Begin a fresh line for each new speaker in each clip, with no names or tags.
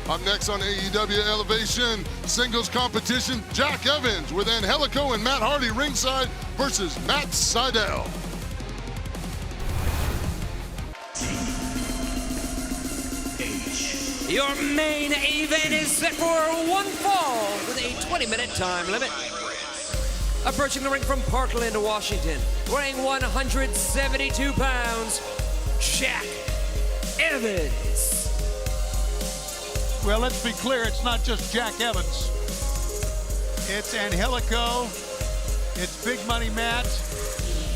Up next on AEW Elevation singles competition, Jack Evans with Angelico and Matt Hardy ringside versus Matt Sydal.
Your main event is set for one fall with a 20-minute time limit. Approaching the ring from Parkland, Washington, weighing 172 pounds, Jack Evans.
Well, let's be clear, it's not just Jack Evans. It's Angelico, it's Big Money Matt,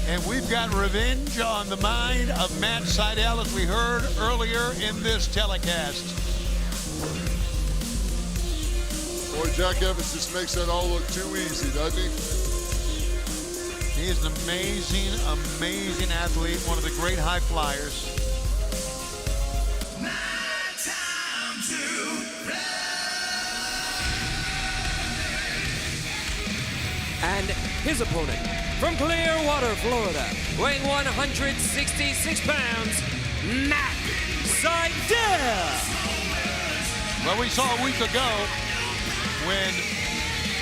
and we've got revenge on the mind of Matt Sydal, as we heard earlier in this telecast.
Boy, Jack Evans just makes that all look too easy, doesn't he?
He is an amazing, amazing athlete, one of the great high flyers.
And his opponent from Clearwater, Florida, weighing 166 pounds, Matt Sydal.
Well, we saw a week ago when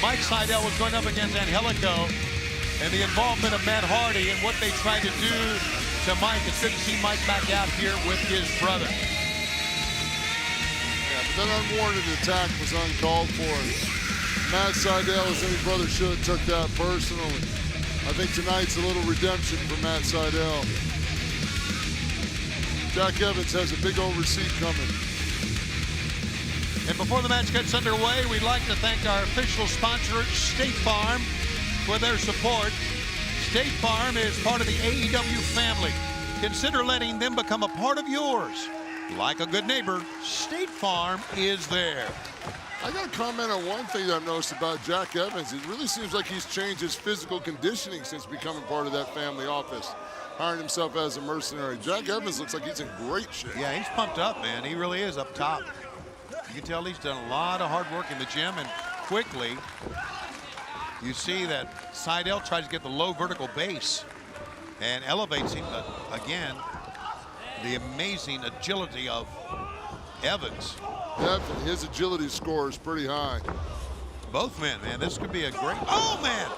Mike Sydal was going up against Angelico and the involvement of Matt Hardy and what they tried to do to Mike. It's good to see Mike back out here with his brother.
Yeah, but that unwarranted attack was uncalled for. Matt Sydal, as any brother should have took that personally. I think tonight's a little redemption for Matt Sydal. Jack Evans has a big old receipt coming.
And before the match gets underway, we'd like to thank our official sponsor, State Farm, for their support. State Farm is part of the AEW family. Consider letting them become a part of yours. Like a good neighbor, State Farm is there.
I got to comment on one thing that I've noticed about Jack Evans. It really seems like he's changed his physical conditioning since becoming part of that family office, hiring himself as a mercenary. Jack Evans looks like he's in great shape.
Yeah, he's pumped up, man. He really is up top. You can tell he's done a lot of hard work in the gym, and quickly you see that Sydal tries to get the low vertical base and elevates him, but again, the amazing agility of Evans.
Definitely, his agility score is pretty high.
Both men, man, this could be a great, oh man!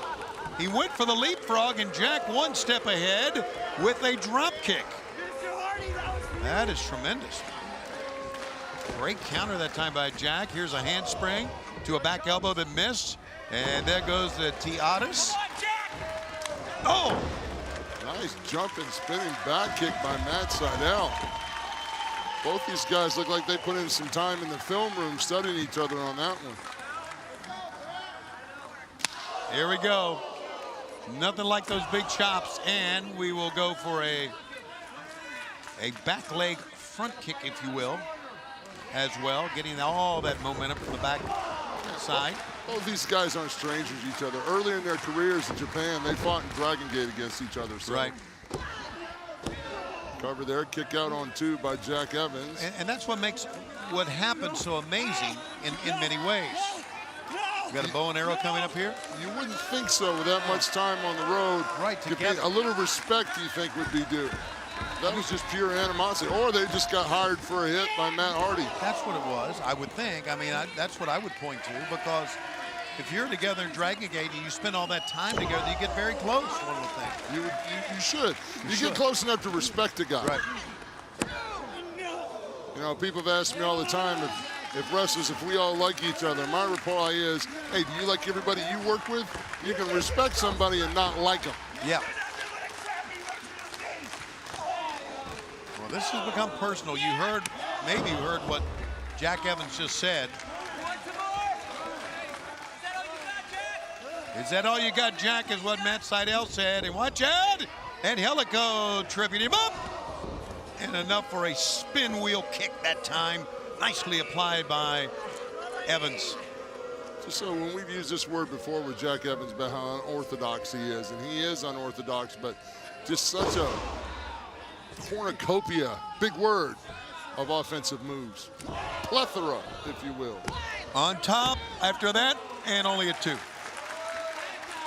He went for the leapfrog, and Jack one step ahead with a drop kick. That is tremendous. Great counter that time by Jack. Here's a handspring to a back elbow that missed. And there goes the Tiatus. Oh!
Nice jumping, spinning back kick by Matt Sydal. Both these guys look like they put in some time in the film room studying each other on that one.
Here we go. Nothing like those big chops, and we will go for a back leg front kick, if you will, as well, getting all that momentum from the back side.
Both these guys aren't strangers to each other. Early in their careers in Japan, they fought in Dragon Gate against each other. So.
Right.
Cover there, kick out on two by Jack Evans.
And that's what makes what happened so amazing in many ways. You got a bow and arrow coming up here?
You wouldn't think so with that much time on the road.
Right, together.
A little respect, you think, would be due. That was just pure animosity. Or they just got hired for a hit by Matt Hardy.
That's what it was, I would think. I mean, that's what I would point to, because if you're together in Dragon Gate and you spend all that time together, you get very close, one would think.
You should. You get close enough to respect a guy.
Right.
You know, people have asked me all the time if wrestlers, if we all like each other. My reply is, hey, do you like everybody you work with? You can respect somebody and not like them.
Yeah. Well, this has become personal. Maybe you heard what Jack Evans just said. Is that all you got, Jack, is what Matt Sydal said. And watch out! Angelico tripping him up. And enough for a spin wheel kick that time. Nicely applied by Evans.
Just so when we've used this word before with Jack Evans about how unorthodox he is, and he is unorthodox, but just such a cornucopia, big word, of offensive moves. Plethora, if you will.
On top after that, and only a two.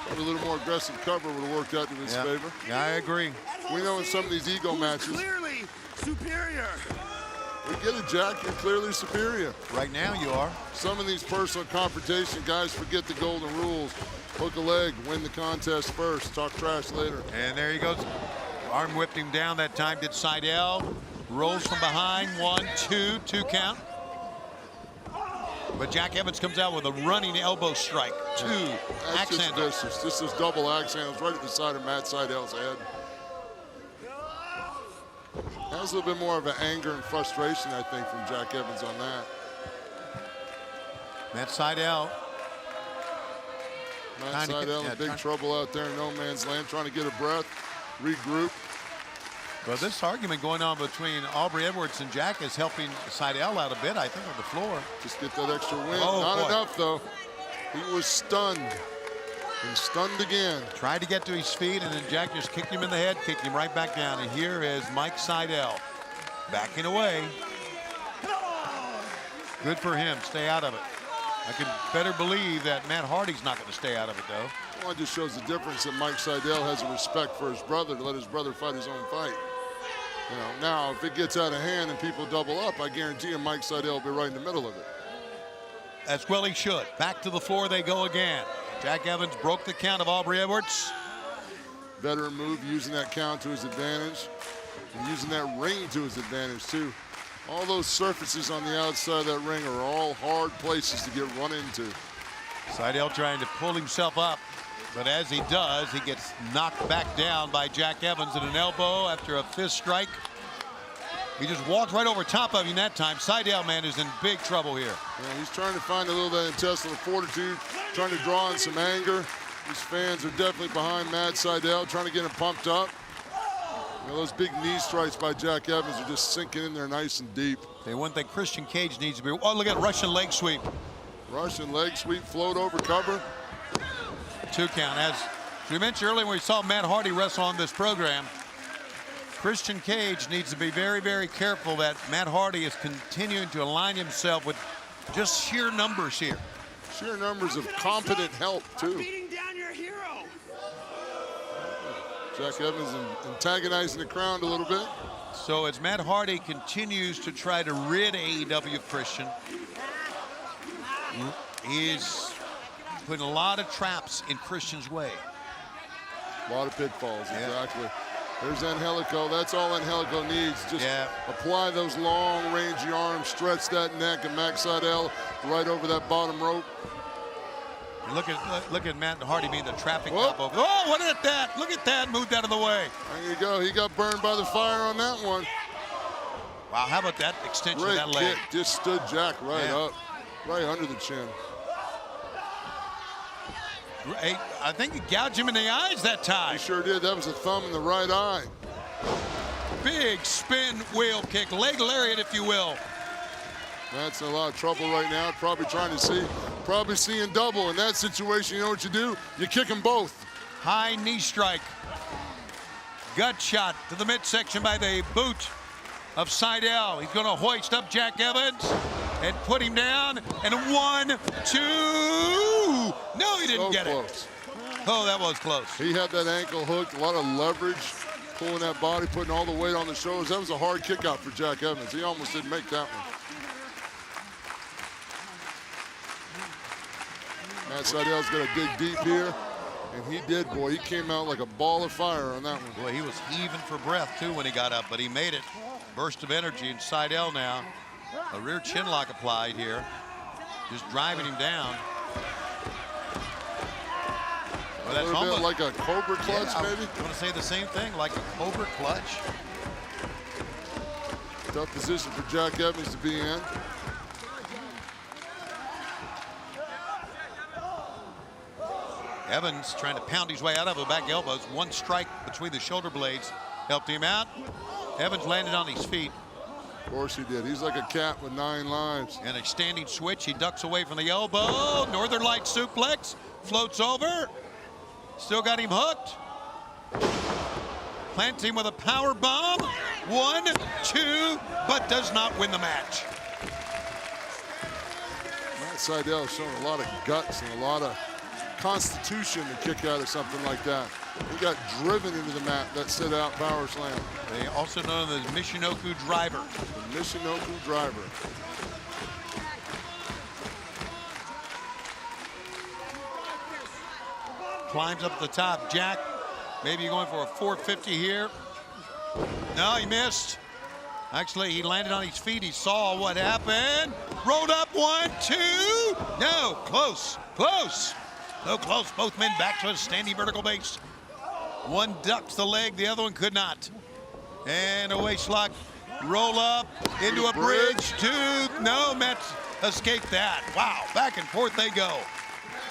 Probably a little more aggressive cover would have worked out in his favor.
Yeah, I agree.
We know in some of these ego matches.
Clearly superior.
We get it, Jack. You're clearly superior.
Right now you are.
Some of these personal confrontation guys forget the golden rules. Hook a leg, win the contest first, talk trash later.
And there he goes. Arm whipped him down that time, did Seidel. Rolls from behind, 1, 2 count. But Jack Evans comes out with a running elbow strike. 2 axe handles.
This is double axe handles right at the side of Matt Seidel's head. Has a little bit more of an anger and frustration, I think, from Jack Evans on that.
Matt Seidel.
Matt Seidel in big trouble out there in no man's land, trying to get a breath, regroup.
Well, this argument going on between Aubrey Edwards and Jack is helping Seidel out a bit, I think, on the floor.
Just get that extra win.
Oh,
Not
boy.
enough, though. He was stunned. And stunned again.
Tried to get to his feet, and then Jack just kicked him in the head, kicked him right back down. And here is Mike Seidel backing away. Good for him. Stay out of it. I can better believe that Matt Hardy's not going to stay out of it, though.
Well, it just shows the difference that Mike Seidel has a respect for his brother to let his brother fight his own fight. You know, now, if it gets out of hand and people double up, I guarantee you Mike Seidel will be right in the middle of it.
As well he should. Back to the floor they go again. Jack Evans broke the count of Aubrey Edwards.
Veteran move, using that count to his advantage. And using that ring to his advantage, too. All those surfaces on the outside of that ring are all hard places to get run into.
Seidel trying to pull himself up. But as he does, he gets knocked back down by Jack Evans at an elbow after a fist strike. He just walked right over top of him that time. Seidel, man, is in big trouble here.
Yeah, he's trying to find a little of that intestinal fortitude, trying to draw in some anger. These fans are definitely behind Matt Seidel, trying to get him pumped up. You know, those big knee strikes by Jack Evans are just sinking in there nice and deep.
They one thing Christian Cage needs to be. Oh, look at Russian leg sweep.
Russian leg sweep, float over cover.
2 count. As we mentioned earlier when we saw Matt Hardy wrestle on this program, Christian Cage needs to be very, very careful that Matt Hardy is continuing to align himself with just sheer numbers here.
Sheer numbers of competent help, too.
Beating down your hero.
Jack Evans antagonizing the crowd a little bit.
So as Matt Hardy continues to try to rid AEW of Christian, he's putting a lot of traps in Christian's way.
A lot of pitfalls, exactly. There's Angelico. That's all Angelico needs. Just apply those long, rangy arms, stretch that neck, and Max Seidel right over that bottom rope.
Look at Matt Hardy being the trapping top over. Oh, what is that? Look at that. Moved out of the way.
There you go. He got burned by the fire on that one.
Wow, how about that extension of that leg?
Great kick. Just stood Jack right up, right under the chin.
I think he gouged him in the eyes that time.
He sure did. That was a thumb in the right eye.
Big spin wheel kick, leg lariat, if you will.
That's in a lot of trouble right now. Probably seeing double. In that situation, you know what you do? You kick them both.
High knee strike. Gut shot to the midsection by the boot of Seidel. He's going to hoist up Jack Evans and put him down. And 1, 2. No, he didn't get it. Oh, that was close.
He had that ankle hooked, a lot of leverage, pulling that body, putting all the weight on the shoulders. That was a hard kick out for Jack Evans. He almost didn't make that one. Matt Seidel's going to dig deep here, and he did, boy. He came out like a ball of fire on that one.
Boy, he was heaving for breath, too, when he got up, but he made it. Burst of energy, and Seidel now, a rear chin lock applied here, just driving him down.
Well, that's a little bit like a Cobra clutch, maybe?
I want to say the same thing, like a Cobra clutch.
Tough position for Jack Evans to be in.
Evans trying to pound his way out of the back elbows. One strike between the shoulder blades helped him out. Evans landed on his feet.
Of course he did. He's like a cat with 9 lives.
And a standing switch. He ducks away from the elbow. Northern Light suplex. Floats over. Still got him hooked. Plants him with a power bomb. 1, 2, but does not win the match.
Matt Seidel showing a lot of guts and a lot of constitution to kick out of something like that. He got driven into the mat, that sit-out power slam.
They also known as Michinoku driver.
The Michinoku driver.
Climbs up the top. Jack maybe going for a 450 here. No, he missed. Actually, he landed on his feet. He saw what happened. Rolled up, 1, 2. No, close, close. No close. Both men back to a standing vertical base. One ducks the leg, the other one could not. And a waist lock. Roll up into a bridge. 2. No, Mets escaped that. Wow, back and forth they go.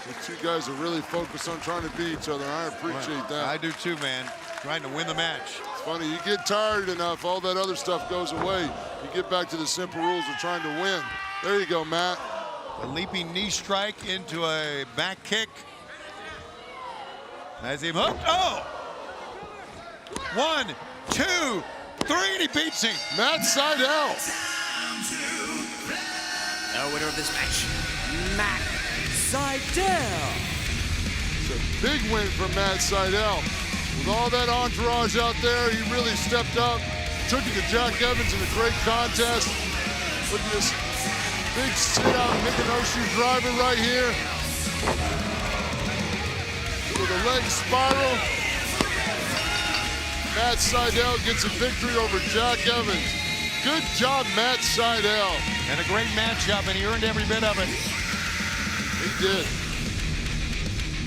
The two guys are really focused on trying to beat each other. I appreciate that.
I do too, man. Trying to win the match.
It's funny, you get tired enough, all that other stuff goes away. You get back to the simple rules of trying to win. There you go, Matt.
A leaping knee strike into a back kick. As he hooked. Oh! 1, 2, 3, and he beats him.
Matt Seidel.
The winner of this match, Matt Seidel.
It's a big win for Matt Seidel. With all that entourage out there, he really stepped up, took it to Jack Evans in a great contest. Look at this big sit-out Michinoku driver right here. With a leg spiral. Matt Seidel gets a victory over Jack Evans. Good job, Matt Seidel.
And a great matchup, and he earned every bit of it.
He did.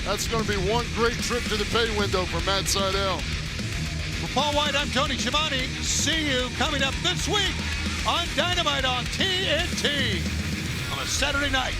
That's going to be one great trip to the pay window for Matt Seidel.
For Paul White, I'm Tony Schiavone. See you coming up this week on Dynamite on TNT on a Saturday night.